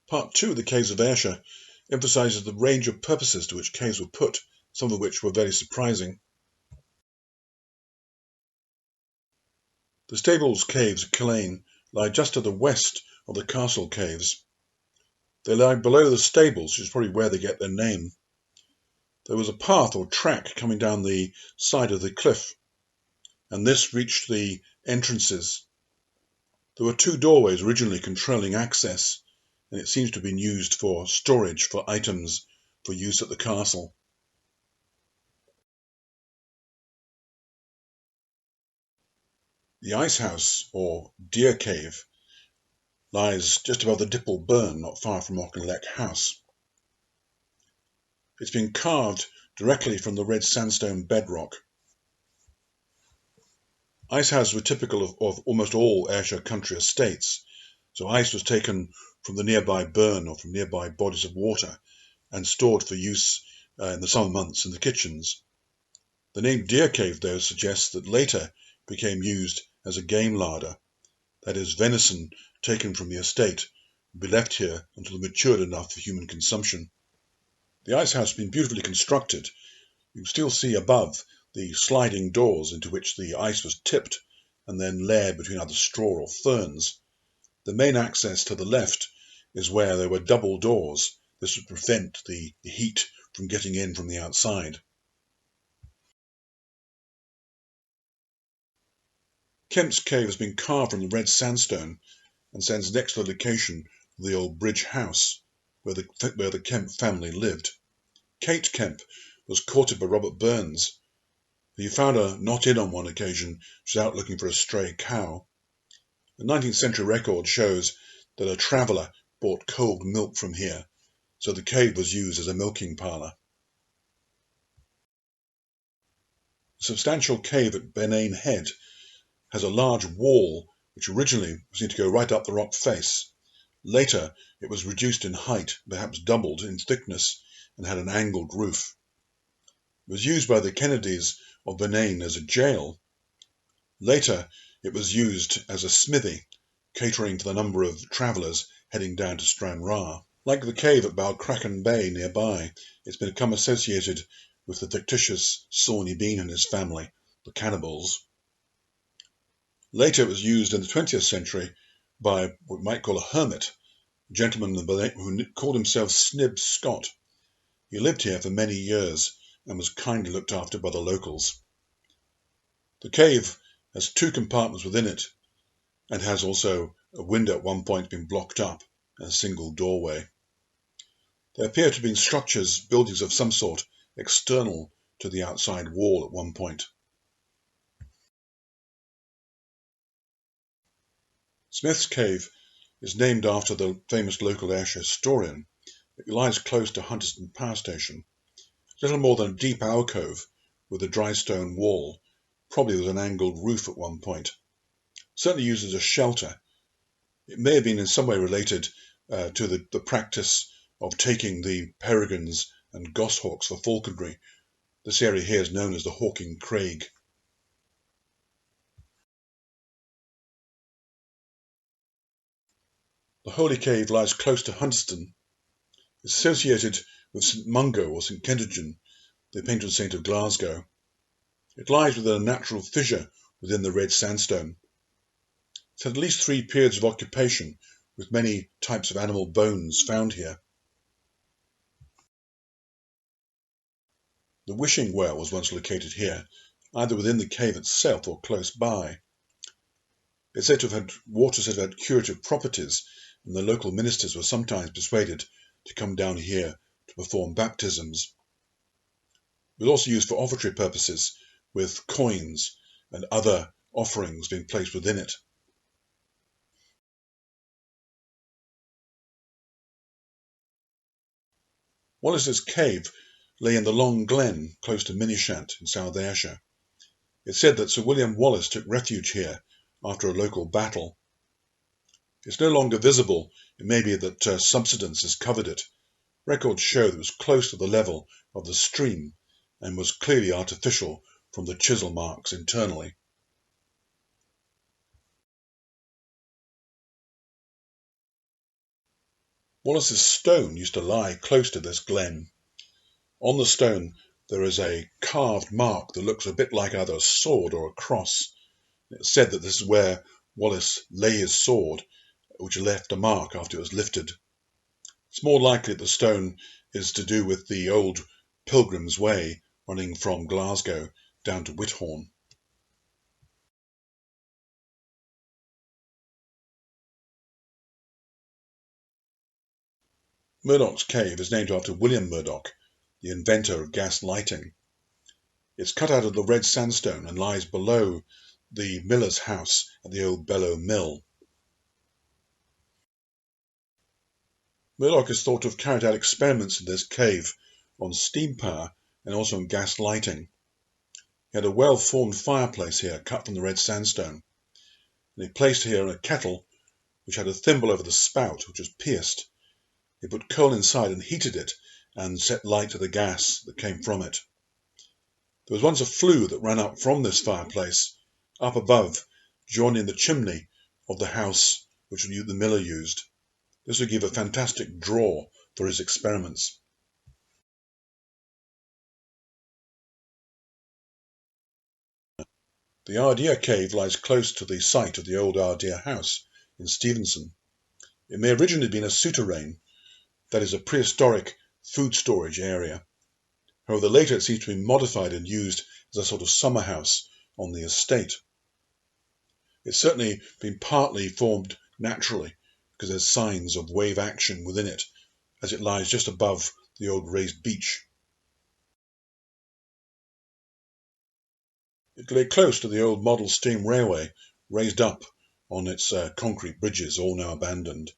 Part 2 of the Caves of Ayrshire emphasises the range of purposes to which caves were put, some of which were very surprising. The Stables Caves at Killane lie just to the west of the Castle Caves. They lie below the stables, which is probably where they get their name. There was a path or track coming down the side of the cliff, and this reached the entrances. There were two doorways originally controlling access, and it seems to have been used for storage for items for use at the castle. The Ice House, or Ardeer Cave, lies just above the Dipple Burn, not far from Mauchline House. It's been carved directly from the red sandstone bedrock. Ice houses were typical of almost all Ayrshire country estates, so ice was taken from the nearby burn or from nearby bodies of water and stored for use in the summer months in the kitchens. The name Ardeer Cave, though, suggests that later became used as a game larder. That is, venison taken from the estate would be left here until it matured enough for human consumption. The ice house has been beautifully constructed. You can still see above the sliding doors into which the ice was tipped and then layered between either straw or ferns. The main access to the left is where there were double doors. This would prevent the heat from getting in from the outside. Kemp's cave has been carved from the red sandstone and stands next to the location of the old bridge house where the Kemp family lived. Kate Kemp was courted by Robert Burns. He found her not in on one occasion. She was out looking for a stray cow. A 19th century record shows that a traveller bought cold milk from here, so the cave was used as a milking parlour. The substantial cave at Peden Head has a large wall which originally seemed to go right up the rock face. Later it was reduced in height, perhaps doubled in thickness, and had an angled roof. It was used by the Kennedys of Peden as a jail. Later it was used as a smithy, catering to the number of travellers heading down to Stranraer. Like the cave at Balcracken Bay nearby, it's become associated with the fictitious Sawney Bean and his family, the cannibals. Later it was used in the 20th century by what we might call a hermit, a gentleman who called himself Snib Scott. He lived here for many years and was kindly looked after by the locals. The cave has two compartments within it and has also a window at one point being blocked up and a single doorway. There appear to have been structures, buildings of some sort, external to the outside wall at one point. Smith's Cave is named after the famous local Ayrshire historian. It lies close to Hunterston Power Station. Little more than a deep alcove with a dry stone wall, probably with an angled roof at one point. Certainly used as a shelter. It may have been in some way related to the practice of taking the peregrines and goshawks for falconry. This area here is known as the Hawking Craig. The Holy Cave lies close to Hunterston. It's associated with St Mungo or St Kentigern, the patron saint of Glasgow. It lies within a natural fissure within the red sandstone. It's had at least 3 periods of occupation, with many types of animal bones found here. The wishing well was once located here, either within the cave itself or close by. It's said to have had water said to have had curative properties, and the local ministers were sometimes persuaded to come down here to perform baptisms. It was also used for offertory purposes, with coins and other offerings being placed within it. Wallace's cave lay in the Long Glen, close to Minishant in South Ayrshire. It's said that Sir William Wallace took refuge here after a local battle. It's no longer visible. It may be that subsidence has covered it. Records show that it was close to the level of the stream and was clearly artificial from the chisel marks internally. Wallace's stone used to lie close to this glen. On the stone there is a carved mark that looks a bit like either a sword or a cross. It's said that this is where Wallace lay his sword, which left a mark after it was lifted. It's more likely that the stone is to do with the old Pilgrim's Way running from Glasgow down to Whithorn. Murdoch's Cave is named after William Murdoch, the inventor of gas lighting. It's cut out of the red sandstone and lies below the miller's house at the old Bellow Mill. Murdoch is thought to have carried out experiments in this cave on steam power and also on gas lighting. He had a well-formed fireplace here cut from the red sandstone, and he placed here a kettle which had a thimble over the spout which was pierced. He put coal inside and heated it and set light to the gas that came from it. There was once a flue that ran up from this fireplace, up above, joining the chimney of the house which the miller used. This would give a fantastic draw for his experiments. The Ardeer Cave lies close to the site of the old Ardeer house in Stevenson. It may originally have been a souterrain, that is a prehistoric food storage area. However, later it seems to be modified and used as a sort of summer house on the estate. It's certainly been partly formed naturally because there's signs of wave action within it as it lies just above the old raised beach. It lay close to the old model steam railway raised up on its concrete bridges, all now abandoned.